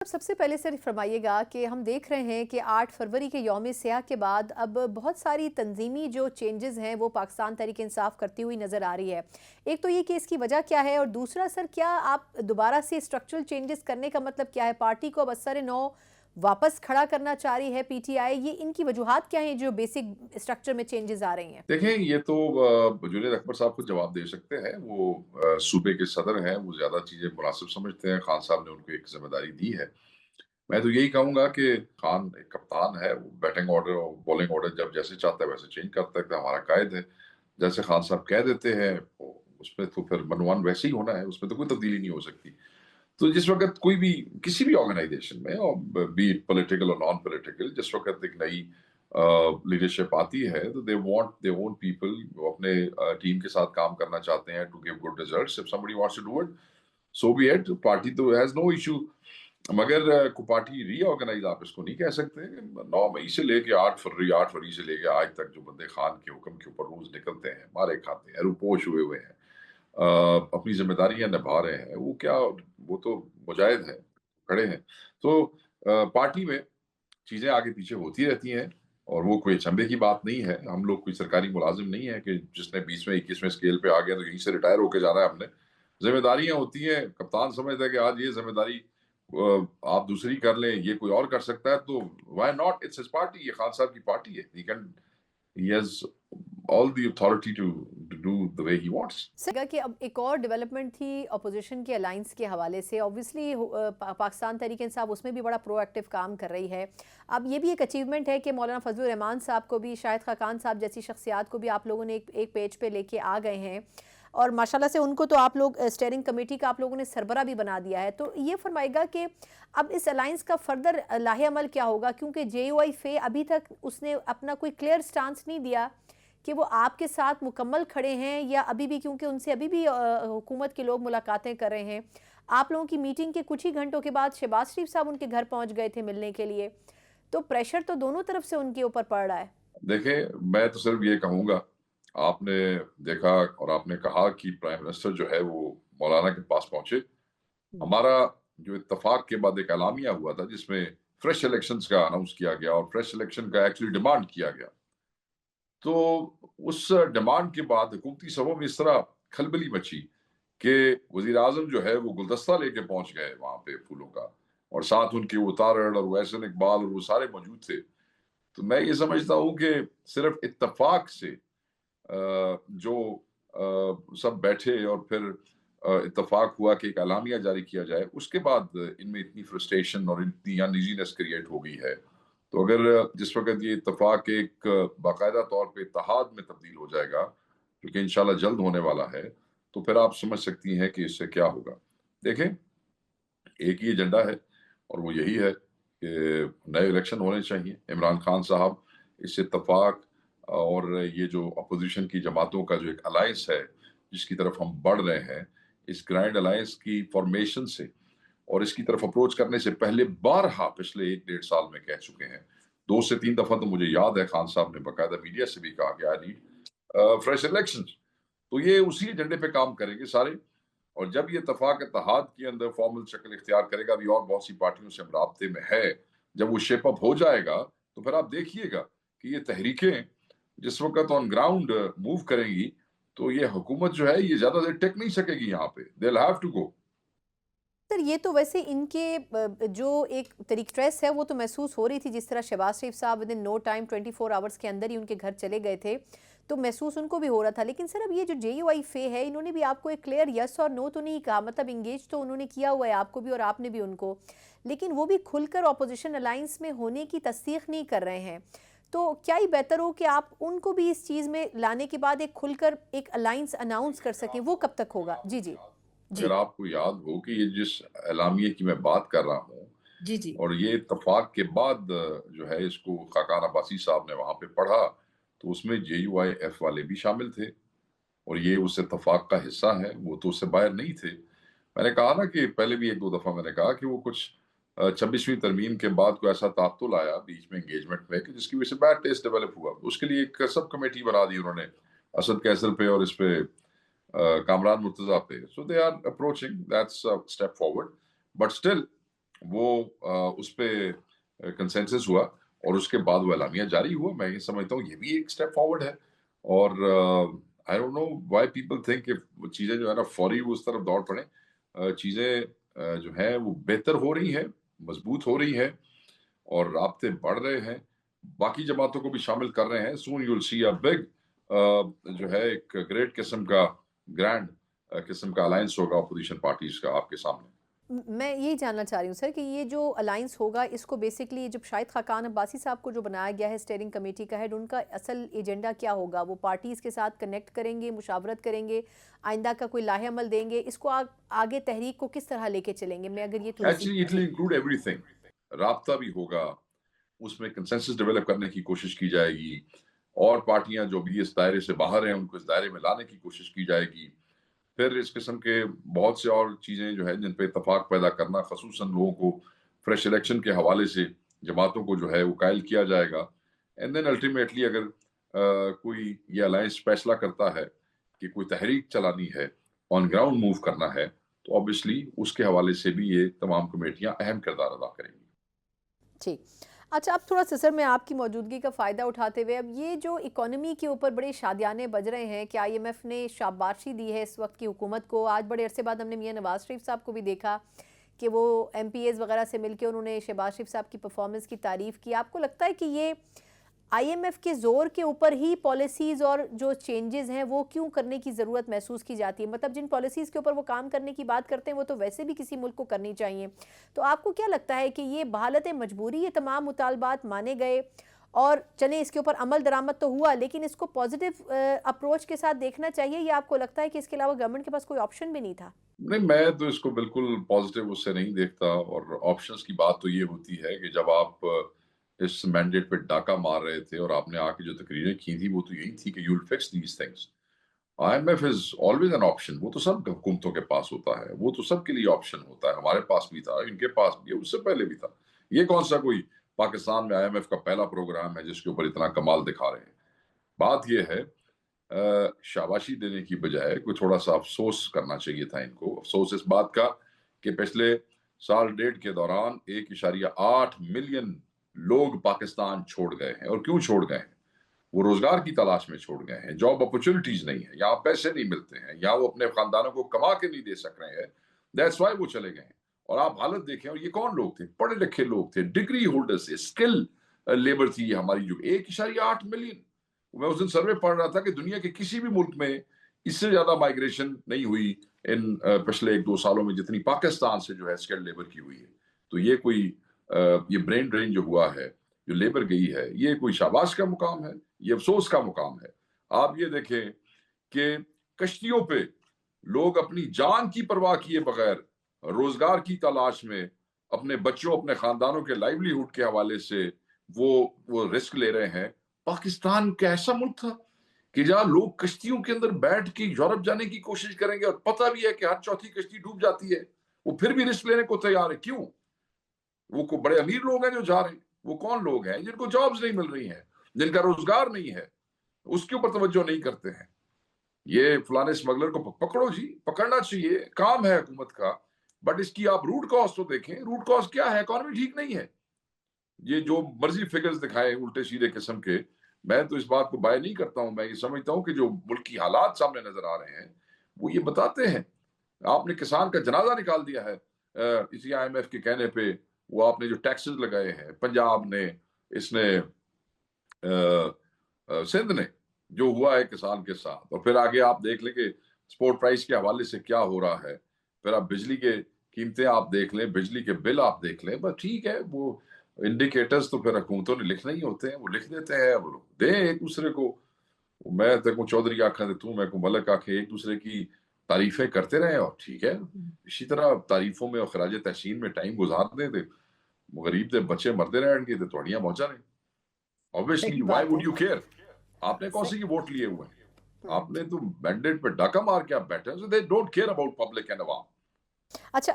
سب سے پہلے سر فرمائیے گا کہ ہم دیکھ رہے ہیں کہ 8 فروری کے یوم سیاہ کے بعد اب بہت ساری تنظیمی جو چینجز ہیں وہ پاکستان تحریک انصاف کرتی ہوئی نظر آ رہی ہے۔ ایک تو یہ کہ اس کی وجہ کیا ہے، اور دوسرا سر کیا آپ دوبارہ سے اسٹرکچرل چینجز کرنے کا مطلب کیا ہے؟ پارٹی کو اب اثر نو واپس کھڑا کرنا چاہ رہی ہے پی ٹی آئی، یہ ان کی وجوہات کیا ہیں جو بیسک اسٹرکچر میں چینجز آ رہی ہیں؟ دیکھیں، یہ تو جنید اکبر صاحب کو جواب دے سکتے ہیں، وہ صوبے کے صدر ہیں، وہ زیادہ چیزیں مناسب سمجھتے ہیں۔ خان صاحب نے ان کو ایک ذمہ داری دی ہے۔ میں تو یہی کہوں گا کہ خان ایک کپتان ہے، وہ بیٹنگ آرڈر اور بولنگ آرڈر جب جیسے چاہتا ہے ویسے چینج کرتا ہے، ہمارا قائد ہے۔ جیسے خان صاحب کہہ دیتے ہیں اس میں تو پھر منوان ویسے ہی ہونا ہے، اس میں تو کوئی تبدیلی نہیں ہو سکتی۔ تو جس وقت کوئی بھی کسی بھی آرگنائزیشن میں، اور بی پولیٹیکل اور نان پولیٹیکل، جس وقت ایک نئی لیڈرشپ آتی ہے تو they want they own people, وہ اپنے ٹیم کے ساتھ کام کرنا چاہتے ہیں to give good results. If somebody wants to do it, so be it۔ Party تو ہیز نو ایشو، مگر پارٹی ری آرگنائز آپ اس کو نہیں کہہ سکتے۔ 9 مئی سے لے کے 8 فروری سے لے کے آج تک جو بندے خان کے حکم کے اوپر روز نکلتے ہیں، مارے کھاتے ہیں، روپوش ہوئے ہیں، اپنی ذمہ داریاں نبھا رہے ہیں، وہ کیا، وہ تو مجاہد ہیں، کھڑے ہیں۔ تو پارٹی میں چیزیں آگے پیچھے ہوتی رہتی ہیں، اور وہ کوئی چمبے کی بات نہیں ہے۔ ہم لوگ کوئی سرکاری ملازم نہیں ہے کہ جس نے 20ویں 21ویں اسکیل پہ آ گیا تو یہیں سے ریٹائر ہو کے جانا ہے۔ ہم نے ذمہ داریاں ہوتی ہیں، کپتان سمجھتا ہے کہ آج یہ ذمہ داری آپ دوسری کر لیں، یہ کوئی اور کر سکتا ہے، تو why not? It's his party, یہ خان صاحب کی پارٹی ہے۔ he has all the authority to do the way he wants۔ سگا کہ اب ایک اور ڈیولپمنٹ تھی اپوزیشن کے الائنس کے حوالے سے، اوبویسلی پاکستان تحریک انصاف اس میں بھی بڑا پرو ایکٹیو کام کر رہی ہے۔ اب یہ بھی ایک اچیومنٹ ہے کہ مولانا فضل الرحمان صاحب کو بھی، شاہد خاقان صاحب جیسی شخصیات کو بھی آپ لوگوں نے ایک پیج پہ لے کے آ گئے ہیں، اور ماشاءاللہ سے ان کو تو آپ لوگ اسٹیئرنگ کمیٹی کا آپ لوگوں نے سربراہ بھی بنا دیا ہے۔ تو یہ فرمائے گا کہ اب اس الائنس کا فردر لاہ عمل کیا ہوگا؟ کیونکہ جے یو آئی فے ابھی تک اس نے اپنا کوئی کلیئر سٹانس نہیں دیا کہ وہ آپ کے ساتھ مکمل کھڑے ہیں، یا ابھی بھی، کیونکہ ان سے ابھی بھی حکومت کے لوگ ملاقاتیں کر رہے ہیں۔ آپ لوگوں کی میٹنگ کے کچھ ہی گھنٹوں کے بعد شہباز شریف صاحب ان کے گھر پہنچ گئے تھے ملنے کے لیے، تو پریشر تو دونوں طرف سے ان کے اوپر پڑ رہا ہے۔ دیکھیں، میں تو صرف یہ کہوں گا، آپ نے دیکھا اور آپ نے کہا کہ پرائم منسٹر جو ہے وہ مولانا کے پاس پہنچے۔ ہمارا جو اتفاق کے بعد ایک اعلامیہ ہوا تھا جس میں فریش الیکشنز کا اناؤنس کیا گیا، اور فریش الیکشن کا ایکچولی ڈیمانڈ کیا گیا، تو اس ڈیمانڈ کے بعد حکومتی سبھوں میں اس طرح کھلبلی مچی کہ وزیر اعظم جو ہے وہ گلدستہ لے کے پہنچ گئے وہاں پہ پھولوں کا، اور ساتھ ان کے وہ تارڑ اور وہ احسن اقبال اور وہ سارے موجود تھے۔ تو میں یہ سمجھتا ہوں کہ صرف اتفاق سے جو سب بیٹھے اور پھر اتفاق ہوا کہ ایک اعلامیہ جاری کیا جائے، اس کے بعد ان میں اتنی فرسٹریشن اور اتنی انیزینس کریٹ ہو گئی ہے۔ تو اگر جس وقت یہ اتفاق ایک باقاعدہ طور پہ اتحاد میں تبدیل ہو جائے گا، جو کہ انشاءاللہ جلد ہونے والا ہے، تو پھر آپ سمجھ سکتی ہیں کہ اس سے کیا ہوگا۔ دیکھیں، ایک ہی ایجنڈا ہے، اور وہ یہی ہے کہ نئے الیکشن ہونے چاہیے۔ عمران خان صاحب اس اتفاق اور یہ جو اپوزیشن کی جماعتوں کا جو ایک الائنس ہے جس کی طرف ہم بڑھ رہے ہیں، اس گرینڈ الائنس کی فارمیشن سے اور اس کی طرف اپروچ کرنے سے پہلے بارہا پچھلے 1 ڈیڑھ سال میں کہہ چکے ہیں، 2 سے 3 دفعہ تو مجھے یاد ہے خان صاحب نے باقاعدہ میڈیا سے بھی کہا کہ آئی نیڈ فریش الیکشن۔ تو یہ اسی ایجنڈے پہ کام کریں گے سارے، اور جب یہ اتفاق اتحاد کے اندر فارمل شکل اختیار کرے گا، بھی اور بہت سی پارٹیوں سے ہم رابطے میں ہے، جب وہ شیپ اپ ہو جائے گا تو پھر آپ دیکھیے گا کہ یہ تحریکیں جس وقت آن گراؤنڈ موو کریں گی تو یہ حکومت جو ہے یہ زیادہ دیر ٹک نہیں سکے گی یہاں پہ۔ they'll have to go۔ سر یہ تو ویسے ان کے جو ایک اسٹریس ہے وہ تو محسوس ہو رہی تھی، جس طرح شہباز شریف صاحب ودن نو ٹائم 24 آورز کے اندر ہی ان کے گھر چلے گئے تھے، تو محسوس ان کو بھی ہو رہا تھا۔ لیکن سر اب یہ جو جے یو آئی فے ہے، انہوں نے بھی آپ کو ایک کلیئر یس اور نو تو نہیں کہا، مطلب انگیج تو انہوں نے کیا ہوا ہے آپ کو بھی اور آپ نے بھی ان کو، لیکن وہ بھی کھل کر اپوزیشن الائنس میں ہونے کی تصدیق نہیں کر رہے ہیں۔ تو کیا ہی بہتر ہو کہ آپ ان کو بھی اس چیز میں لانے کے بعد ایک کھل کر ایک الائنس اناؤنس کر سکیں، وہ کب تک ہوگا؟ جی جی جی اگر آپ کو یاد ہو کہ یہ جس اعلامیے کی میں بات کر رہا ہوں، جی جی اور یہ اتفاق کے بعد جو ہے اس کو خاقان عباسی صاحب نے وہاں پہ پڑھا، تو اس میں جے یو آئی ایف والے بھی شامل تھے، اور یہ اس اتفاق کا حصہ ہے، وہ تو اس سے باہر نہیں تھے۔ میں نے کہا نا کہ پہلے بھی 1 2 دفعہ میں نے کہا کہ وہ کچھ 26ویں ترمیم کے بعد کوئی ایسا تعطل آیا بیچ میں انگیجمنٹ میں کہ جس کی وجہ سے بیڈ ٹیسٹ ڈیولپ ہوا، اس کے لیے ایک سب کمیٹی بنا دی انہوں نے، اسد کیسر پہ اور اس پہ کامران مرتضیٰ پہ۔ So they are approaching, that's step forward, but still وہ اس پہ کنسنسس ہوا اور اس کے بعد وہ اعلامیہ جاری ہوا. میں یہ سمجھتا ہوں یہ بھی ایک اسٹیپ فارورڈ ہے. اور I don't know why people think کہ چیزیں جو ہے نا فوری وہ اس طرف دوڑ پڑیں. چیزیں جو ہیں وہ بہتر ہو رہی ہیں, مضبوط ہو رہی ہیں اور رابطے بڑھ رہے ہیں, باقی جماعتوں کو بھی شامل کر رہے ہیں. Soon you will C a big جو ہے ایک گریٹ قسم کا گرینڈ قسم کا الائنس ہوگا اپوزیشن پارٹیز کا آپ کے سامنے. میں یہی جاننا چاہ رہی ہوں سر کہ یہ جو الائنس ہوگا اس کو بیسکلی جب شاہد خاقان عباسی صاحب کو جو بنایا گیا ہے اسٹیئرنگ کمیٹی کا ہیڈ, ان کا اصل ایجنڈا کیا ہوگا؟ وہ پارٹیز کے ساتھ کنیکٹ کریں گے, مشاورت کریں گے, آئندہ کا کوئی لاہ عمل دیں گے, اس کو آگے تحریک کو کس طرح لے کے چلیں گے؟ میں اگر یہ تھوڑی سی actually it will include everything. رابطہ بھی ہوگا, اس میں کنسنسس ڈیولپ کرنے کی کوشش کی جائے گی, اور پارٹیاں جو بھی اس دائرے سے باہر ہیں ان کو اس دائرے میں لانے کی کوشش کی جائے گی. پھر اس قسم کے بہت سے اور چیزیں جو ہے جن پہ اتفاق پیدا کرنا, خصوصاً لوگوں کو فریش الیکشن کے حوالے سے جماعتوں کو جو ہے وہ قائل کیا جائے گا. اینڈ دین الٹیمیٹلی اگر کوئی یہ الائنس فیصلہ کرتا ہے کہ کوئی تحریک چلانی ہے, آن گراؤنڈ موو کرنا ہے, تو obviously اس کے حوالے سے بھی یہ تمام کمیٹیاں اہم کردار ادا کریں گی. جی اچھا, اب تھوڑا سا سر میں آپ کی موجودگی کا فائدہ اٹھاتے ہوئے, اب یہ جو اکانومی کے اوپر بڑے شادیانے بج رہے ہیں کہ آئی ایم ایف نے شاباشی دی ہے اس وقت کی حکومت کو. آج بڑے عرصے بعد ہم نے میاں نواز شریف صاحب کو بھی دیکھا کہ وہ ایم پی ایز وغیرہ سے مل کے انہوں نے شہباز شریف صاحب کی پرفارمنس کی تعریف کی. آپ کو لگتا ہے کہ یہ آئی ایم ایف کے زور کے اوپر ہی پالیسیز اور جو چینجز ہیں وہ کیوں کرنے کی ضرورت محسوس کی جاتی ہے؟ مطلب جن پالیسیز کے اوپر وہ کام کرنے کی بات کرتے ہیں وہ تو ویسے بھی کسی ملک کو کرنی چاہیے. تو آپ کو کیا لگتا ہے کہ یہ بحالت مجبوری یہ تمام مطالبات مانے گئے اور چلیں اس کے اوپر عمل درآمد تو ہوا, لیکن اس کو پازیٹیو اپروچ کے ساتھ دیکھنا چاہیے, یا آپ کو لگتا ہے کہ اس کے علاوہ گورنمنٹ کے پاس کوئی آپشن بھی نہیں تھا؟ نہیں, میں تو اس کو بالکل پازیٹیو اس سے نہیں دیکھتا. اور آپشنز کی بات تو یہ ہوتی ہے کہ جب آپ اس مینڈیٹ پہ ڈاکہ مار رہے تھے اور آپ نے آ کے جو تقریریں کی تھی وہ تو یہی تھی کہ you will fix these things. I M F is always an option. وہ تو سب حکومتوں کے پاس ہوتا ہے, وہ تو سب کے لیے آپشن ہوتا ہے. ہمارے پاس بھی تھا, ان کے پاس بھی, اس سے پہلے بھی تھا. یہ کون سا کوئی پاکستان میں آئی ایم ایف کا پہلا پروگرام ہے جس کے اوپر اتنا کمال دکھا رہے ہیں؟ بات یہ ہے شاباشی دینے کی بجائے کوئی تھوڑا سا افسوس کرنا چاہیے تھا ان کو. افسوس اس بات کا کہ پچھلے سال ڈیڑھ کے دوران 1.8 ملین لوگ پاکستان چھوڑ گئے ہیں. اور کیوں چھوڑ گئے ہیں؟ وہ روزگار کی تلاش میں چھوڑ گئے ہیں, جاب اپرچونٹیز نہیں ہے, یہاں پیسے نہیں ملتے ہیں, یہاں وہ اپنے خاندانوں کو کما کے نہیں دے سک رہے ہیں. دیٹس وائی وہ چلے گئے ہیں. اور آپ حالت دیکھیں, اور یہ کون لوگ تھے؟ پڑھے لکھے لوگ تھے, ڈگری ہولڈرز تھے, اسکل لیبر تھی یہ ہماری. جو 1.8 ملین, میں اس دن سروے پڑھ رہا تھا کہ دنیا کے کسی بھی ملک میں اس سے زیادہ مائگریشن نہیں ہوئی ان پچھلے 1-2 سالوں میں جتنی پاکستان سے جو ہے اسکل لیبر کی ہوئی ہے. تو یہ کوئی یہ برین ڈرین جو ہوا ہے, جو لیبر گئی ہے, یہ کوئی شاباش کا مقام ہے؟ یہ افسوس کا مقام ہے. آپ یہ دیکھیں کہ کشتیوں پہ لوگ اپنی جان کی پرواہ کیے بغیر روزگار کی تلاش میں اپنے بچوں, اپنے خاندانوں کے لائیولی ہوڈ کے حوالے سے وہ رسک لے رہے ہیں. پاکستان کا ایسا ملک تھا کہ جہاں لوگ کشتیوں کے اندر بیٹھ کے یورپ جانے کی کوشش کریں گے, اور پتہ بھی ہے کہ ہر چوتھی کشتی ڈوب جاتی ہے, وہ پھر بھی رسک لینے کو تیار ہے. کیوں؟ وہ بڑے امیر لوگ ہیں جو جا رہے ہیں. وہ کون لوگ ہیں جن کو جابز نہیں مل رہی ہیں, جن کا روزگار نہیں ہے, اس کے اوپر توجہ نہیں کرتے ہیں. یہ فلانے اسمگلر کو پکڑو جی, پکڑنا چاہیے, کام ہے حکومت کا, بٹ اس کی آپ روٹ کاسٹ تو دیکھیں. روٹ کاسٹ کیا ہے؟ اکانومی ٹھیک نہیں ہے. یہ جو مرضی فگرز دکھائے الٹے سیدھے قسم کے, میں تو اس بات کو بائی نہیں کرتا ہوں. میں یہ سمجھتا ہوں کہ جو ملک کی حالات سامنے نظر آ رہے ہیں وہ یہ بتاتے ہیں. آپ نے کسان کا جنازہ نکال دیا ہے اسی آئی ایم ایف کے کہنے پہ. وہ آپ نے جو ٹیکسز لگائے ہیں, پنجاب نے, اس نے, سندھ نے, جو ہوا ہے کسان کے ساتھ. اور پھر آگے آپ دیکھ لیں کہ سپورٹ پرائس کے حوالے سے کیا ہو رہا ہے. پھر آپ بجلی کے قیمتیں آپ دیکھ لیں, بجلی کے بل آپ دیکھ لیں. بس ٹھیک ہے, وہ انڈیکیٹرز تو پھر حکومتوں نے لکھنے ہی ہوتے ہیں, وہ لکھ دیتے ہیں, وہ دیں ایک دوسرے کو. میں دیکھوں چودھری آنکھیں دے تو, میں کو ملک آنکھیں, ایک دوسرے کی تعریفیں کرتے رہیں, اور ٹھیک ہے اسی طرح تعریفوں میں اور خراج تحسین میں ٹائم گزار دیں. غریب دے بچے مردے رہن گے تو توڑیاں پہنچا رہے. صحیح obviously why بات ہے. would you care؟ آپ نے کون سے ووٹ لیے ہوئے ہیں؟ آپ نے تو مینڈیٹ پہ ڈاکہ مار کے آپ بیٹھے ہیں. so they don't care about public and عوام. اچھا